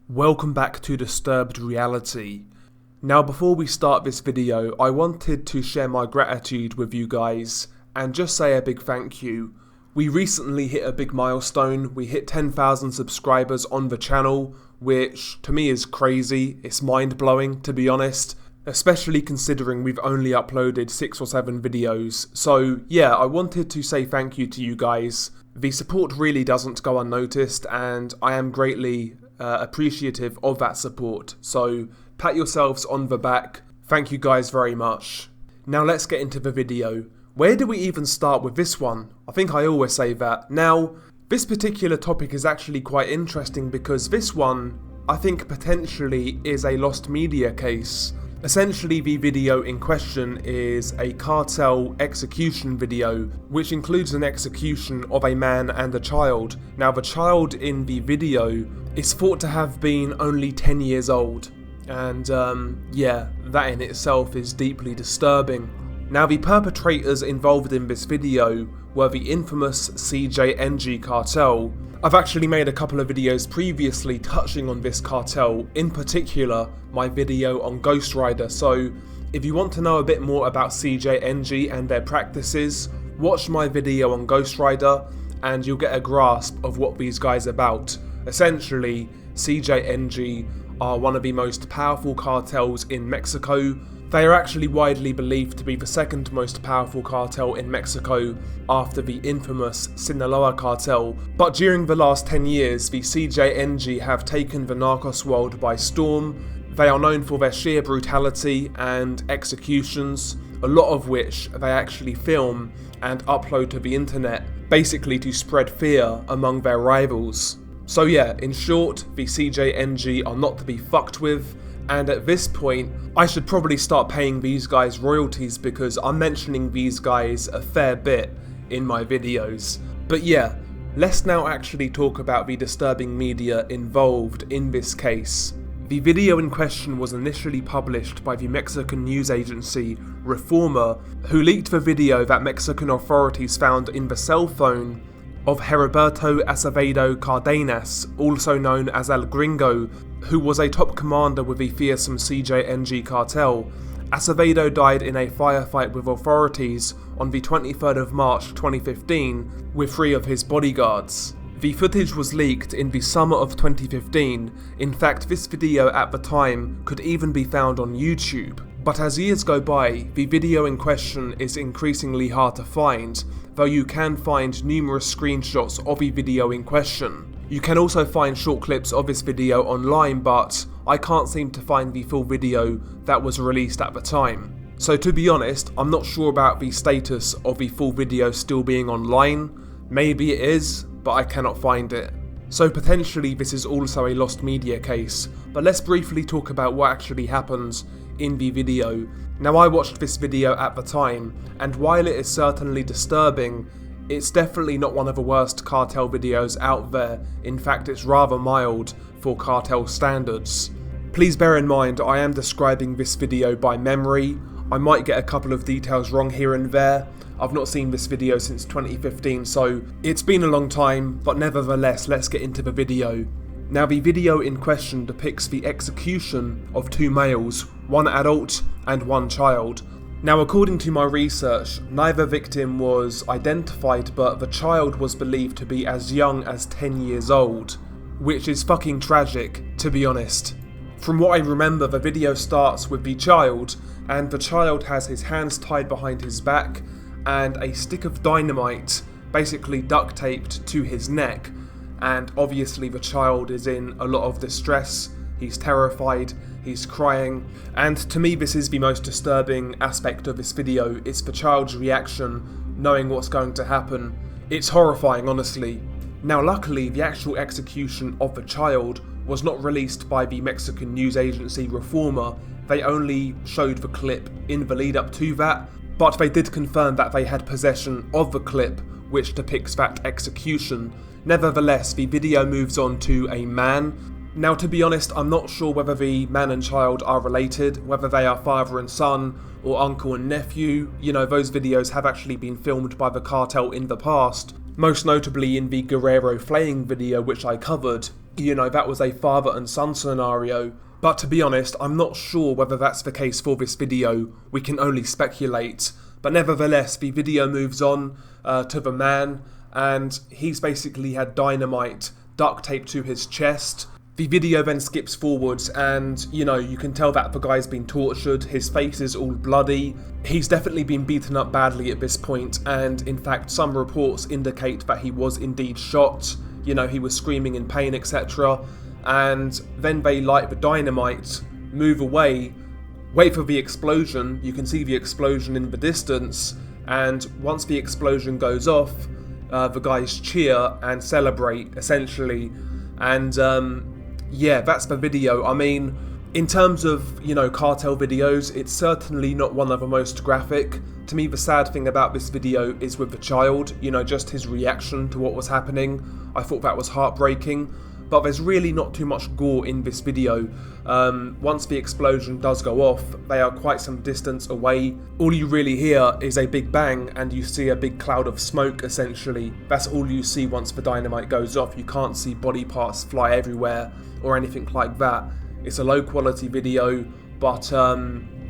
Welcome back to Disturbed Reality. Now before we start this video, I wanted to share my gratitude with you guys and just say a big thank you. We recently hit a big milestone. We hit 10,000 subscribers on the channel, which to me is crazy. It's mind-blowing, to be honest, especially considering we've only uploaded 6 or 7 videos. So yeah, I wanted to say thank you to you guys. The support really doesn't go unnoticed, and I am greatly appreciative of that support. So pat yourselves on the back. Thank you guys very much. Now let's get into the video. Where do we even start with this one? I think I always say that. Now, this particular topic is actually quite interesting because this one, I think potentially is a lost media case. Essentially, the video in question is a cartel execution video, which includes an execution of a man and a child. Now, the child in the video is thought to have been only 10 years old, and yeah, that in itself is deeply disturbing. Now, the perpetrators involved in this video were the infamous CJNG cartel. I've actually made a couple of videos previously touching on this cartel, in particular my video on Ghost Rider, so if you want to know a bit more about CJNG and their practices, watch my video on Ghost Rider and you'll get a grasp of what these guys are about. Essentially, CJNG are one of the most powerful cartels in Mexico. They are actually widely believed to be the second most powerful cartel in Mexico after the infamous Sinaloa cartel. But during the last 10 years, the CJNG have taken the Narcos world by storm. They are known for their sheer brutality and executions, a lot of which they actually film and upload to the internet, basically to spread fear among their rivals. So yeah, in short, the CJNG are not to be fucked with. And at this point, I should probably start paying these guys royalties because I'm mentioning these guys a fair bit in my videos. But yeah, let's now actually talk about the disturbing media involved in this case. The video in question was initially published by the Mexican news agency Reforma, who leaked the video that Mexican authorities found in the cell phone of Heriberto Acevedo Cardenas, also known as El Gringo, who was a top commander with the fearsome CJNG cartel. Acevedo died in a firefight with authorities on the 23rd of March 2015 with 3 of his bodyguards. The footage was leaked in the summer of 2015. In fact, this video at the time could even be found on YouTube. But as years go by, the video in question is increasingly hard to find, though you can find numerous screenshots of the video in question. You can also find short clips of this video online, but I can't seem to find the full video that was released at the time. So to be honest, I'm not sure about the status of the full video still being online. Maybe it is, but I cannot find it. So potentially this is also a lost media case, but let's briefly talk about what actually happens in the video. Now, I watched this video at the time, and while it is certainly disturbing, it's definitely not one of the worst cartel videos out there. In fact, it's rather mild for cartel standards. Please bear in mind, I am describing this video by memory. I might get a couple of details wrong here and there. I've not seen this video since 2015, so it's been a long time, but nevertheless, let's get into the video. Now, the video in question depicts the execution of 2 males, 1 adult and 1 child. Now, according to my research, neither victim was identified, but the child was believed to be as young as 10 years old, which is fucking tragic, to be honest. From what I remember, the video starts with the child, and the child has his hands tied behind his back and a stick of dynamite basically duct taped to his neck. And obviously the child is in a lot of distress, he's terrified, he's crying, and to me this is the most disturbing aspect of this video. It's the child's reaction, knowing what's going to happen. It's horrifying, honestly. Now luckily, the actual execution of the child was not released by the Mexican news agency Reforma. They only showed the clip in the lead up to that, but they did confirm that they had possession of the clip which depicts that execution. Nevertheless, the video moves on to a man. Now, to be honest, I'm not sure whether the man and child are related, whether they are father and son, or uncle and nephew. You know, those videos have actually been filmed by the cartel in the past, most notably in the Guerrero flaying video which I covered. you know, that was a father and son scenario. But to be honest, I'm not sure whether that's the case for this video. We can only speculate. But nevertheless, the video moves on to the man, and he's basically had dynamite duct taped to his chest. The video then skips forwards, and you know, you can tell that the guy's been tortured. His face is all bloody. He's definitely been beaten up badly at this point, and in fact some reports indicate that he was indeed shot. You know, he was screaming in pain, etc. And then they light the dynamite, move away, wait for the explosion. You can see the explosion in the distance, and once the explosion goes off, the guys cheer and celebrate, essentially. And yeah, that's the video. I mean, in terms of, you know, cartel videos, it's certainly not one of the most graphic. To me, the sad thing about this video is with the child, you know, just his reaction to what was happening. I thought that was heartbreaking. But there's really not too much gore in this video. Once the explosion does go off, they are quite some distance away. All you really hear is a big bang, and you see a big cloud of smoke, essentially. That's all you see once the dynamite goes off. You can't see body parts fly everywhere or anything like that. It's a low quality video, but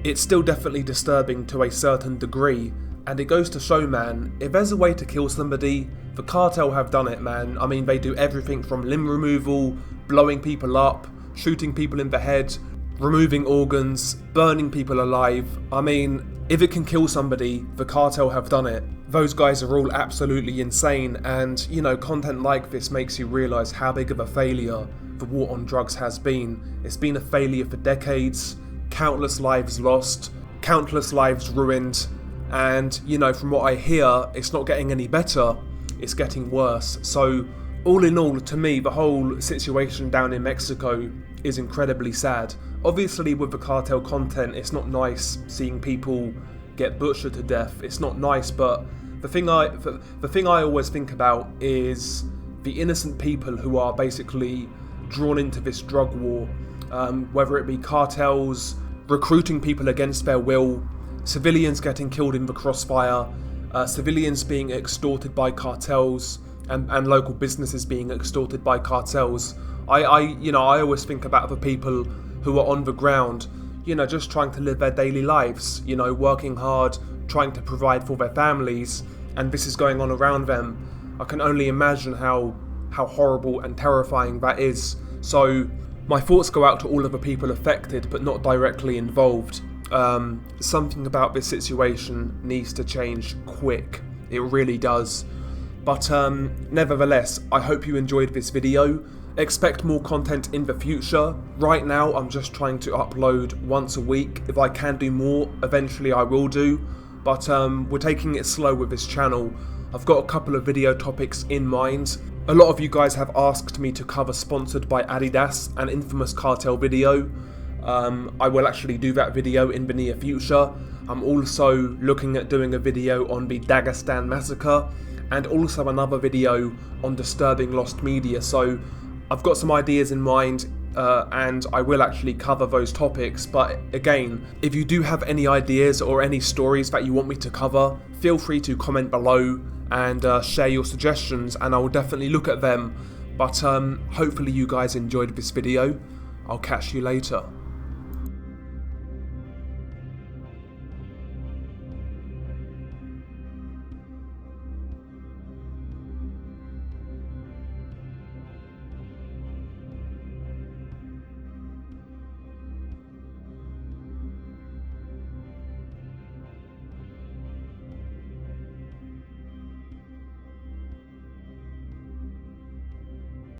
it's still definitely disturbing to a certain degree. And it goes to show, man, if there's a way to kill somebody, the cartel have done it, man. I mean, they do everything from limb removal, blowing people up, shooting people in the head, removing organs, burning people alive. I mean, if it can kill somebody, the cartel have done it. Those guys are all absolutely insane, and, you know, content like this makes you realise how big of a failure the war on drugs has been. It's been a failure for decades, countless lives lost, countless lives ruined. And, you know, from what I hear, it's not getting any better, it's getting worse. So, all in all, to me, the whole situation down in Mexico is incredibly sad. Obviously, with the cartel content, it's not nice seeing people get butchered to death. It's not nice, but the thing I always think about is the innocent people who are basically drawn into this drug war, whether it be cartels recruiting people against their will, civilians getting killed in the crossfire, civilians being extorted by cartels, and local businesses being extorted by cartels. I always think about the people who are on the ground, you know, just trying to live their daily lives, you know, working hard, trying to provide for their families, and this is going on around them. I can only imagine how horrible and terrifying that is. So my thoughts go out to all of the people affected, but not directly involved. Something about this situation needs to change quick. It really does. But nevertheless, I hope you enjoyed this video. Expect more content in the future. Right now, I'm just trying to upload once a week. If I can do more, eventually I will do. But we're taking it slow with this channel. I've got a couple of video topics in mind. A lot of you guys have asked me to cover Sponsored by Adidas, an infamous cartel video. I will actually do that video in the near future. I'm also looking at doing a video on the Dagestan massacre, and also another video on disturbing lost media. So I've got some ideas in mind, and I will actually cover those topics. But again, if you do have any ideas or any stories that you want me to cover, feel free to comment below and share your suggestions, and I will definitely look at them. But hopefully you guys enjoyed this video. I'll catch you later.